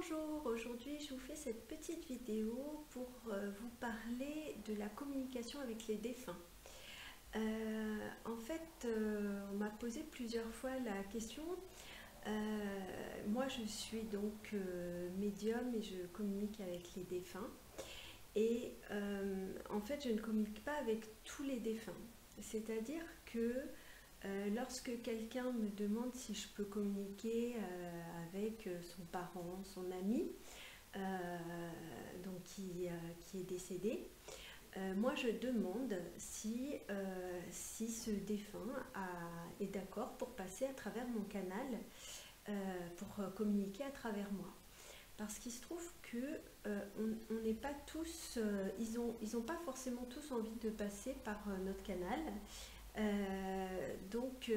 Bonjour, aujourd'hui je vous fais cette petite vidéo pour vous parler de la communication avec les défunts. On m'a posé plusieurs fois la question. Moi je suis donc médium et je communique avec les défunts. Et en fait je ne communique pas avec tous les défunts. C'est-à-dire que lorsque quelqu'un me demande si je peux communiquer avec son parent, son ami, qui est décédé, moi je demande si ce défunt est d'accord pour passer à travers mon canal, pour communiquer à travers moi. Parce qu'il se trouve que on n'est pas tous, ils ont pas forcément tous envie de passer par notre canal. Donc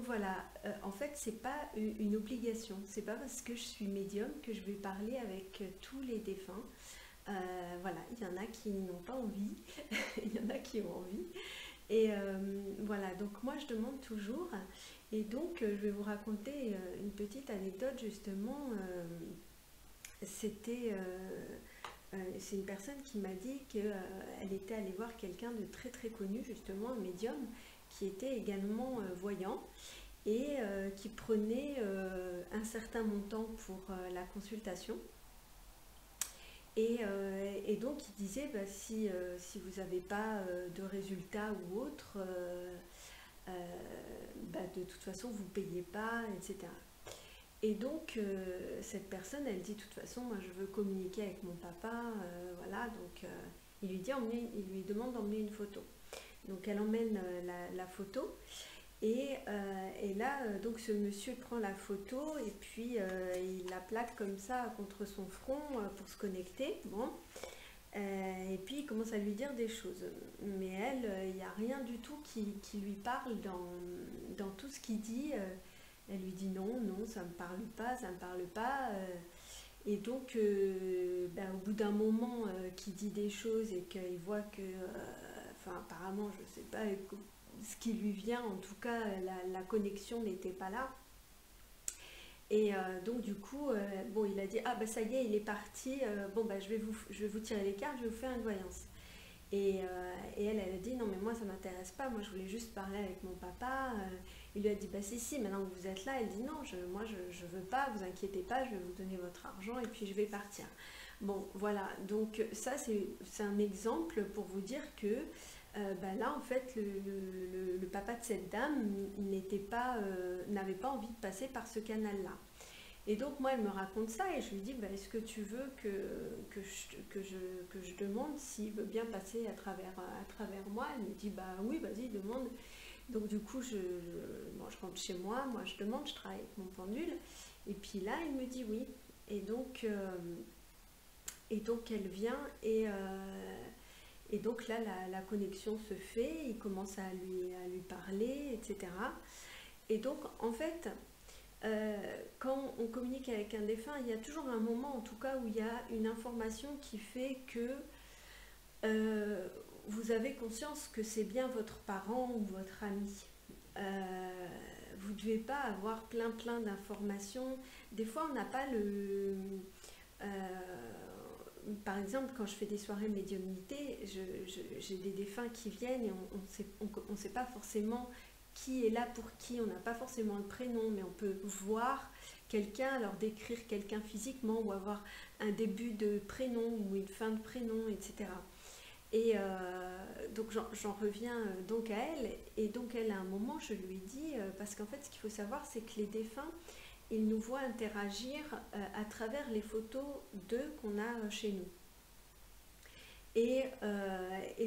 voilà, en fait c'est pas une obligation, c'est pas parce que je suis médium que je vais parler avec tous les défunts. Voilà, il y en a qui n'ont pas envie, il y en a qui ont envie. Et voilà, donc moi je demande toujours, et donc je vais vous raconter une petite anecdote justement. C'est une personne qui m'a dit qu'elle était allée voir quelqu'un de très très connu, justement un médium, qui était également voyant et qui prenait un certain montant pour la consultation. Et donc il disait si vous n'avez pas de résultat ou autre, de toute façon vous ne payez pas, etc. Et donc cette personne elle dit de toute façon moi je veux communiquer avec mon papa, voilà, donc il lui demande d'emmener une photo. Donc elle emmène la photo. Et là, donc ce monsieur prend la photo et puis il la plaque comme ça contre son front pour se connecter. Bon. Et puis il commence à lui dire des choses. Mais elle, il n'y a rien du tout qui lui parle dans tout ce qu'il dit. Elle lui dit non, ça ne me parle pas, ça ne me parle pas. Et donc, au bout d'un moment qu'il dit des choses et qu'il voit que, apparemment, je ne sais pas ce qui lui vient, en tout cas, la connexion n'était pas là. Et donc, du coup, il a dit, ah ça y est, il est parti, je vais vous tirer les cartes, je vais vous faire une voyance. Et elle a dit, non mais moi ça m'intéresse pas, moi je voulais juste parler avec mon papa. Il lui a dit, si, maintenant que vous êtes là. Elle dit, non, moi je veux pas, vous inquiétez pas, je vais vous donner votre argent et puis je vais partir. Bon, voilà, donc ça c'est un exemple pour vous dire que là en fait le papa de cette dame n'avait pas envie de passer par ce canal-là. Et donc moi elle me raconte ça et je lui dis est-ce que tu veux que je demande s'il veut bien passer à travers moi. Elle me dit oui, vas-y, demande. Donc du coup je rentre chez moi, je demande, je travaille avec mon pendule et puis là il me dit oui. Et donc elle vient et donc là la connexion se fait, il commence à lui parler, etc. Et donc en fait quand on communique avec un défunt, il y a toujours un moment en tout cas où il y a une information qui fait que vous avez conscience que c'est bien votre parent ou votre ami. Vous ne devez pas avoir plein d'informations. Des fois on n'a pas par exemple, quand je fais des soirées médiumnité, j'ai des défunts qui viennent et on ne sait pas forcément qui est là pour qui, on n'a pas forcément le prénom, mais on peut voir quelqu'un, leur décrire quelqu'un physiquement ou avoir un début de prénom ou une fin de prénom, etc. Et donc j'en reviens donc à elle, et donc elle à un moment je lui dis, parce qu'en fait ce qu'il faut savoir c'est que les défunts, ils nous voient interagir à travers les photos d'eux qu'on a chez nous. Et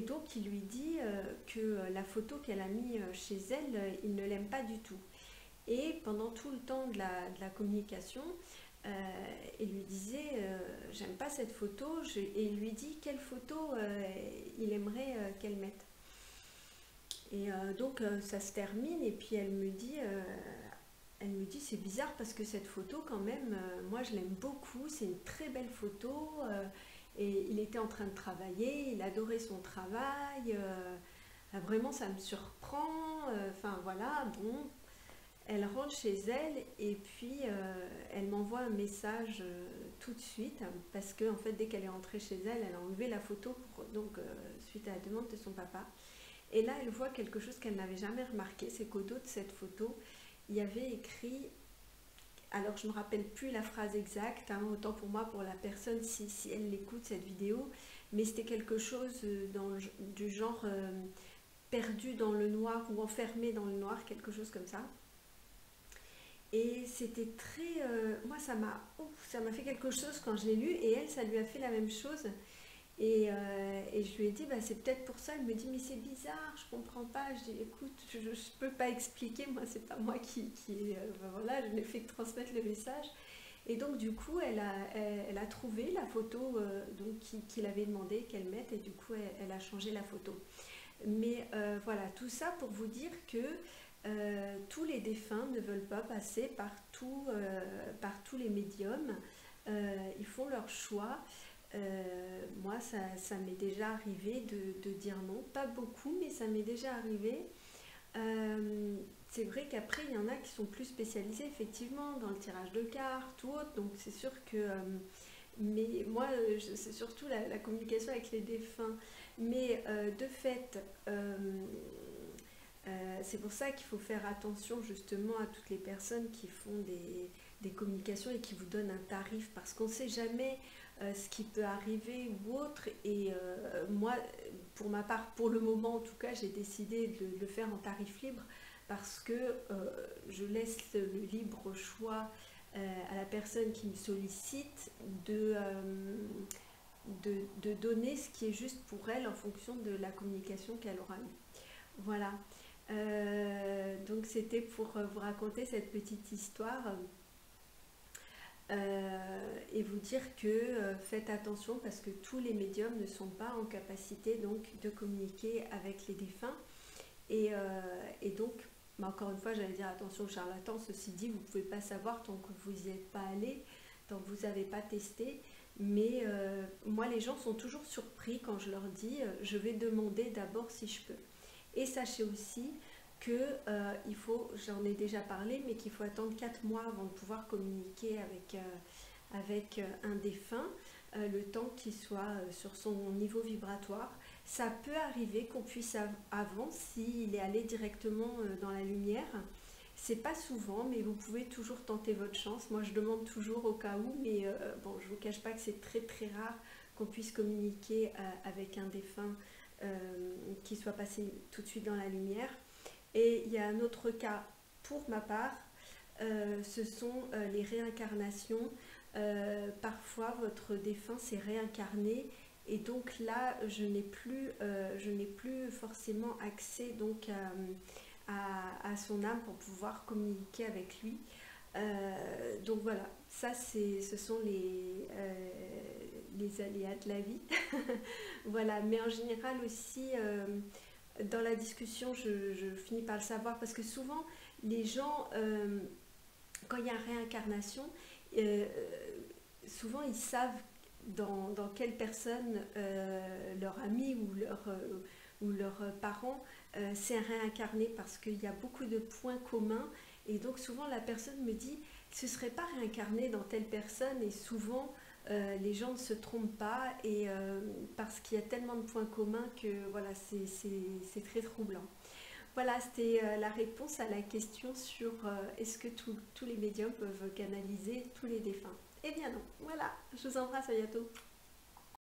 donc il lui dit que la photo qu'elle a mise chez elle, il ne l'aime pas du tout. Et pendant tout le temps de la communication, il lui disait j'aime pas cette photo, et il lui dit quelle photo il aimerait qu'elle mette. Et donc ça se termine et puis elle me dit c'est bizarre parce que cette photo quand même, moi je l'aime beaucoup, c'est une très belle photo. Et il était en train de travailler, il adorait son travail, vraiment ça me surprend, voilà, bon. elle rentre chez elle et puis elle m'envoie un message tout de suite parce que en fait dès qu'elle est rentrée chez elle, elle a enlevé la photo donc suite à la demande de son papa. Et là elle voit quelque chose qu'elle n'avait jamais remarqué, c'est qu'au dos de cette photo, il y avait écrit, alors je ne me rappelle plus la phrase exacte, hein, autant pour moi, pour la personne si elle écoute cette vidéo, mais c'était quelque chose du genre perdu dans le noir ou enfermé dans le noir, quelque chose comme ça. Et c'était très... moi, ça m'a fait quelque chose quand je l'ai lu, et elle, ça lui a fait la même chose. Et je lui ai dit, bah, c'est peut-être pour ça. Elle me dit, mais c'est bizarre, je comprends pas. Je dis, écoute, je ne peux pas expliquer, moi, c'est pas moi ben voilà, je n'ai fait que transmettre le message. Et donc, du coup, elle a trouvé la photo donc, qu'il avait demandé qu'elle mette, et du coup, elle a changé la photo. Mais voilà, tout ça pour vous dire que tous les défunts ne veulent pas passer par tous les médiums. Ils font leur choix. Moi, ça m'est déjà arrivé de dire non. Pas beaucoup, mais ça m'est déjà arrivé. C'est vrai qu'après, il y en a qui sont plus spécialisés, effectivement, dans le tirage de cartes ou autre. Donc, c'est sûr que... mais moi, c'est surtout la communication avec les défunts. Mais de fait, c'est pour ça qu'il faut faire attention justement à toutes les personnes qui font des communications et qui vous donnent un tarif, parce qu'on ne sait jamais ce qui peut arriver ou autre. Et moi, pour ma part, pour le moment en tout cas, j'ai décidé de le faire en tarif libre, parce que je laisse le libre choix à la personne qui me sollicite de donner ce qui est juste pour elle en fonction de la communication qu'elle aura eue. Voilà. Donc c'était pour vous raconter cette petite histoire et vous dire que faites attention, parce que tous les médiums ne sont pas en capacité donc de communiquer avec les défunts. Et donc, encore une fois, j'allais dire attention aux charlatans. Ceci dit, vous ne pouvez pas savoir tant que vous n'y êtes pas allé, tant que vous n'avez pas testé. Mais moi, les gens sont toujours surpris quand je leur dis je vais demander d'abord si je peux. Et sachez aussi que il faut, j'en ai déjà parlé, mais qu'il faut attendre 4 mois avant de pouvoir communiquer avec un défunt, le temps qu'il soit sur son niveau vibratoire. Ça peut arriver qu'on puisse avant, s'il est allé directement dans la lumière. C'est pas souvent, mais vous pouvez toujours tenter votre chance. Moi, je demande toujours au cas où, mais bon, je vous cache pas que c'est très très rare qu'on puisse communiquer avec un défunt qui soit passé tout de suite dans la lumière. Et il y a un autre cas pour ma part, ce sont les réincarnations. Parfois, votre défunt s'est réincarné, et donc là, je n'ai plus forcément accès donc à son âme pour pouvoir communiquer avec lui. Donc voilà, ça ce sont les aléas de la vie. Voilà, mais en général aussi, dans la discussion, je finis par le savoir, parce que souvent, les gens, quand il y a réincarnation, souvent ils savent dans quelle personne leur ami ou leurs parents s'est réincarné, parce qu'il y a beaucoup de points communs. Et donc souvent la personne me dit, ce ne serait pas réincarné dans telle personne, et souvent les gens ne se trompent pas, et parce qu'il y a tellement de points communs que voilà, c'est très troublant. Voilà, c'était la réponse à la question sur est-ce que tous les médiums peuvent canaliser tous les défunts. Eh bien non, voilà, je vous embrasse, à bientôt.